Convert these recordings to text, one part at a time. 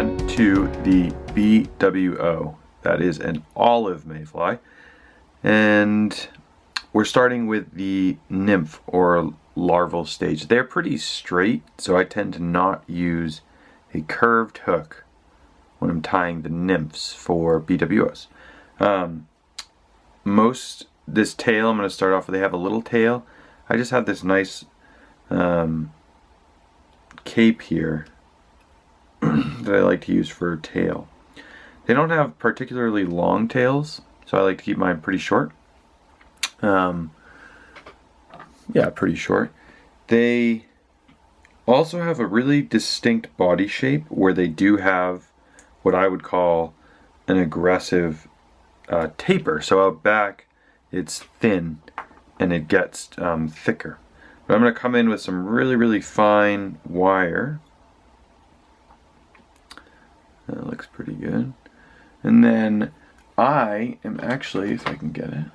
on to the BWO. That is an olive mayfly. And we're starting with the nymph or larval stage. They're pretty straight, so I tend to not use a curved hook when I'm tying the nymphs for BWOs. This tail, I'm going to start off with, they have a little tail. I just have this nice cape here that I like to use for a tail. They don't have particularly long tails, so I like to keep mine pretty short. Yeah, pretty short. They also have a really distinct body shape where they do have what I would call an aggressive taper. So out back it's thin and it gets thicker. But I'm going to come in with some really fine wire. That looks pretty good. And then I am actually, if I can get it,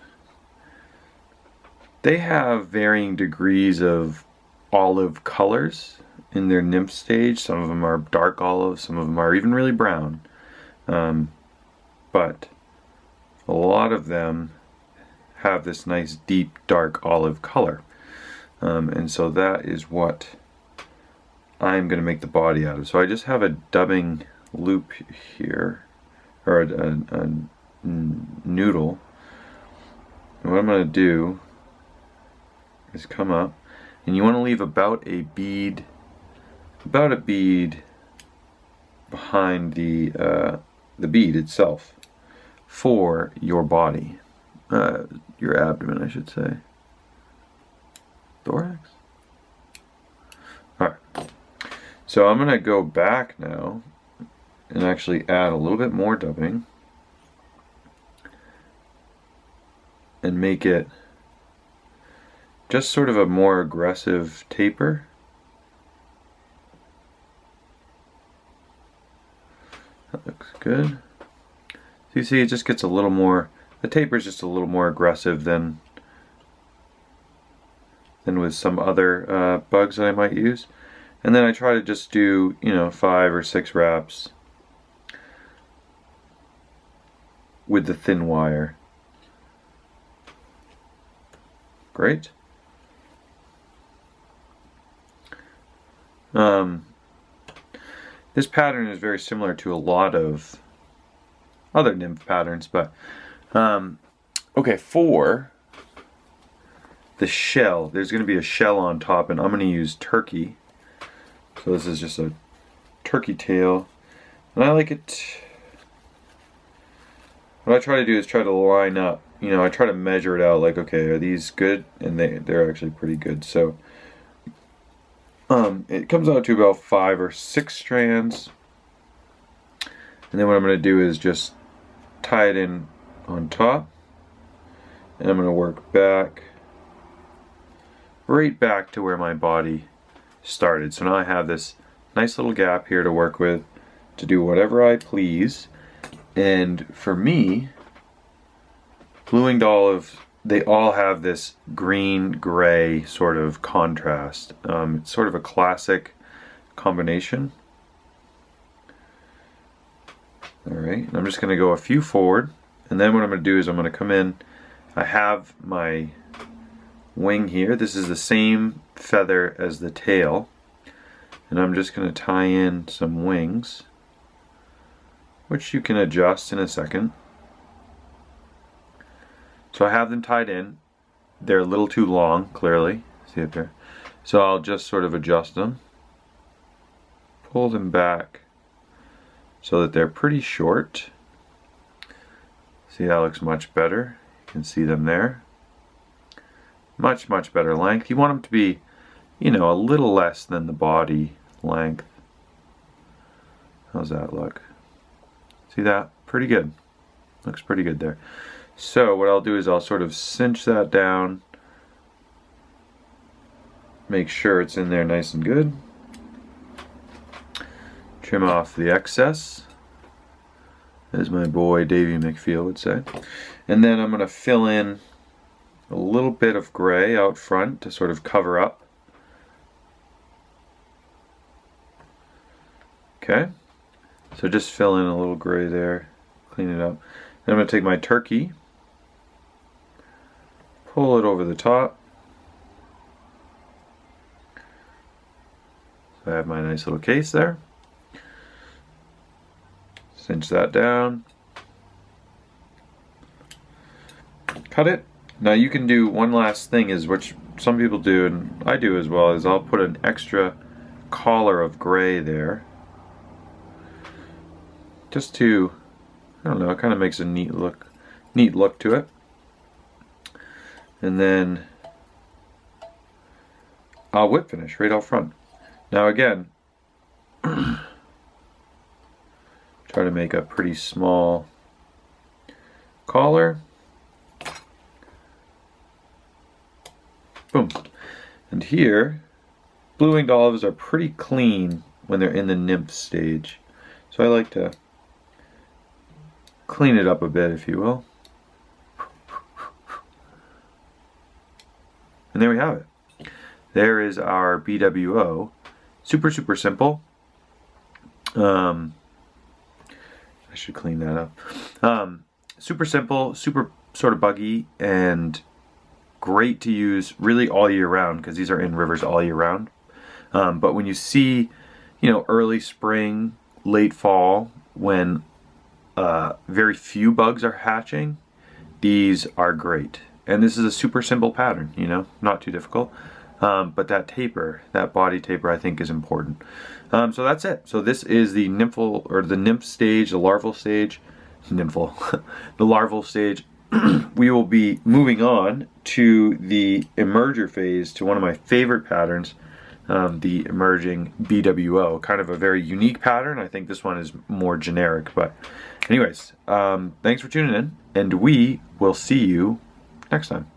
they have varying degrees of olive colors in their nymph stage. Some of them are dark olive, some of them are even really brown. But a lot of them have this nice deep dark olive color. And so that is what I'm going to make the body out of. So I just have a dubbing loop here, or a noodle. And what I'm going to do is come up, and you want to leave about a bead behind the bead itself for your body, your abdomen, I should say. Thorax. Alright, so I'm going to go back now and actually add a little bit more dubbing and make it just sort of a more aggressive taper. That looks good. So you see it just gets a little more, the taper is just a little more aggressive than with some other bugs that I might use. And then I try to just do, 5 or 6 wraps with the thin wire. Great. This pattern is very similar to a lot of other nymph patterns, but okay, for the shell, there's going to be a shell on top, and I'm going to use turkey. So this is just a turkey tail, and I like it. What I try to do is try to line up. I try to measure it out. Like, okay, are these good? And they're actually pretty good. So it comes out to about 5 or 6 strands, and then what I'm going to do is just tie it in on top, and I'm going to work back. Right back to where my body started. So now I have this nice little gap here to work with to do whatever I please. And for me, blue-winged olive, they all have this green-gray sort of contrast. It's sort of a classic combination. Alright, I'm just going to go a few forward, and then what I'm going to do is I'm going to come in. I have my wing here. This is the same feather as the tail, and I'm just going to tie in some wings, which you can adjust in a second. So I have them tied in. They're a little too long, clearly. See up there? So I'll just sort of adjust them, pull them back so that they're pretty short. See, that looks much better. You can see them there. Much better length. You want them to be, a little less than the body length. How's that look? See that? Pretty good. Looks pretty good there. So what I'll do is I'll sort of cinch that down, make sure it's in there nice and good, trim off the excess, as my boy Davey McFeel would say, and then I'm going to fill in a little bit of gray out front to sort of cover up. Okay, So just fill in a little gray there, clean it up. Then I'm going to take my turkey, pull it over the top. So I have my nice little case there. Cinch that down. Cut it. Now you can do one last thing, is which some people do, and I do as well, is I'll put an extra collar of gray there. Just to, I don't know, it kind of makes a neat look to it. And then I'll whip finish right out front. Now again, try to make a pretty small collar. Boom. And here, blue-winged olives are pretty clean when they're in the nymph stage. So I like to clean it up a bit, if you will. And there we have it. There is our BWO. Super, super simple. I should clean that up. Super simple, super sort of buggy, and great to use really all year round, because these are in rivers all year round. But when you see, you know, early spring, late fall, when very few bugs are hatching, these are great. And this is a super simple pattern, you know, not too difficult. But that taper, that body taper, I think is important. So that's it. So this is the nymphal, or the nymph stage, the larval stage, nymphal, the larval stage. We will be moving on to the emerger phase, to one of my favorite patterns, the emerging BWO. Kind of a very unique pattern. I think this one is more generic, but anyways, thanks for tuning in, and we will see you next time.